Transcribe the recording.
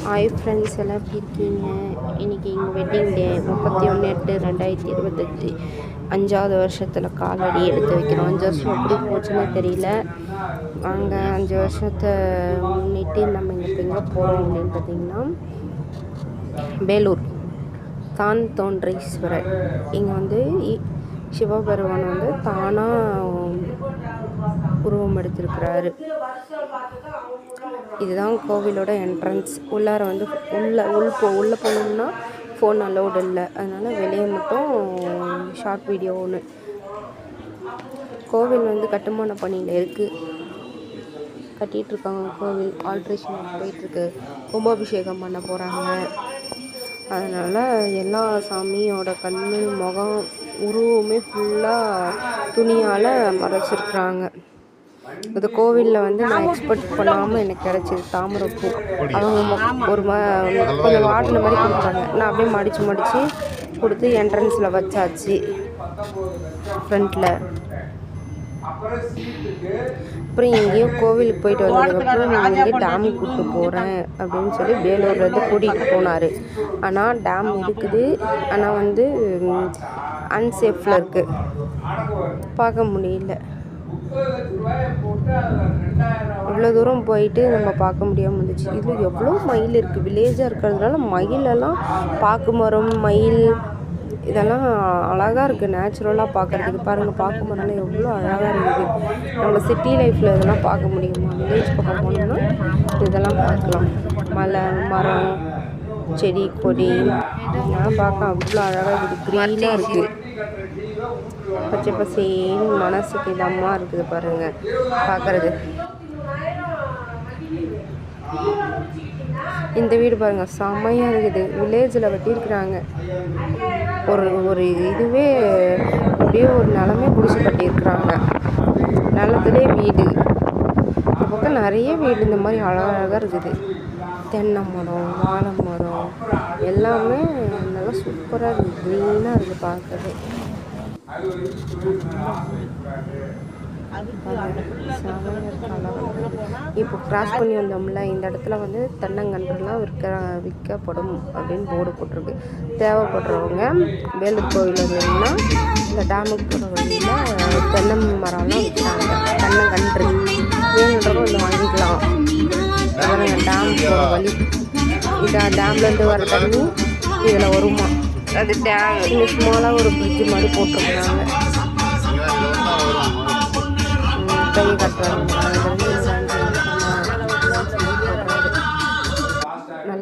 Hi friends, எல்லாம் எப்படி இருக்கீங்க? இன்றைக்கி எங்கள் வெட்டிங் டே 31/8/2025 5வது வருஷத்தில் காலடி எடுத்து வைக்கிறோம். 5 வருஷம் எப்படி போச்சுன்னு தெரியல. அங்கே 5 வருஷத்தை முன்னிட்டு நம்ம எங்கே போகிறோம் அப்படின்னு பார்த்திங்கன்னா, வேலூர் தான் தோன்றீஸ்வரர். இங்கே சிவபெருமான் தானாக உருவம் எடுத்திருக்கிறாரு. இதுதான் கோவிலோட என்ட்ரன்ஸ். உள்ளார உள்ளே போகணும்னா ஃபோன் அலோடு இல்லை, அதனால் வெளியே மட்டும் ஷார்ட் வீடியோ ஒன்று. கோவில் கட்டுமான பணியில் இருக்குது, கட்டிகிட்ருக்காங்க. கோவில் ஆல்ட்ரேஷன் போயிட்டுருக்கு, கும்பாபிஷேகம் பண்ண போகிறாங்க. அதனால் எல்லா சாமியோட கண் முகம் உருவமே ஃபுல்லாக துணியால் மறைச்சிருக்கிறாங்க. இந்த கோவிலில் நான் எக்ஸ்பெக்ட் பண்ணாமல் எனக்கு கிடச்சிது தாமரைப்பூ. அவங்க கொஞ்சம் வாட்டின மாதிரி கொடுக்குறாங்க. நான் அப்படியே மடித்து கொடுத்து என்ட்ரன்ஸில் வச்சாச்சு ஃப்ரண்ட்டில். அப்புறம் எங்கேயும் கோவிலுக்கு போயிட்டு வந்ததுக்கப்புறம் நான் டேமுக்கு கூப்பிட்டு போகிறேன் அப்படின்னு சொல்லி வேலூர்லேருந்து கூட்டிகிட்டு போனார். ஆனால் டேம் இருக்குது, ஆனால் அன்சேஃபில் இருக்குது, பார்க்க முடியல. இவ்வளோ தூரம் போயிட்டு நம்ம பார்க்க முடியாமல் இருந்துச்சு. இதில் எவ்வளோ மயில் இருக்குது. வில்லேஜாக இருக்கிறதுனால மயிலெல்லாம், பாக்கு மரம், மயில் இதெல்லாம் அழகாக இருக்குது. நேச்சுரலாக பார்க்குறதுக்கு பாருங்கள், பாக்கு மரம்லாம் எவ்வளோ அழகாக இருக்குது. நம்ம சிட்டி லைஃப்பில் இதெல்லாம் பார்க்க முடியுமா? வில்லேஜ் பக்கம் போனோம்னா இதெல்லாம் பார்க்கலாம். மலை, மரம், செடி, கொடி இதெல்லாம் பார்க்க அவ்வளோ அழகாக இருக்குது. க்ரீனாக இருக்குது, பச்சை பசேன்னு மனசுக்கு இதமாக இருக்குது பாருங்கள் பார்க்குறது. இந்த வீடு பாருங்கள் செம்மையாக இருக்குது. வில்லேஜில் வெட்டியிருக்கிறாங்க. ஒரு இதுவே அப்படியே ஒரு நிலமே பிடிச்சி கட்டியிருக்கிறாங்க. நிலத்துலேயே வீடு. இந்த பக்கம் நிறைய வீடு இந்த மாதிரி அழகாக இருக்குது. தென்னை மரம், வாழை மரம் எல்லாமே நல்லா சூப்பராக இருக்குது. க்ரீனாக இருக்குது பார்க்கவே. இப்போ கிராஸ் பண்ணி வந்தோம்ல, இந்த இடத்துல தென்னங்கன்றுலாம் விற்கப்படும் அப்படின்னு போர்டு போட்டிருக்கு. தேவைப்படுறவங்க வேலூர் கோவில் வந்தீங்கன்னா இந்த டேமுக்கு போகிற வழியில் தென்னை மரம்லாம் விற்கிறாங்க. தென்னங்கன்று வேணுன்றவங்க வாங்கிக்கலாம். டேம் போகிற வழி இந்த டேம்லேருந்து வர தண்ணி இதில் வருமா? அது டேம் ஸ்மாலாக ஒரு பிரிட்ஜு மாதிரி போட்டிருக்காங்க. கை கட்டுறாங்க.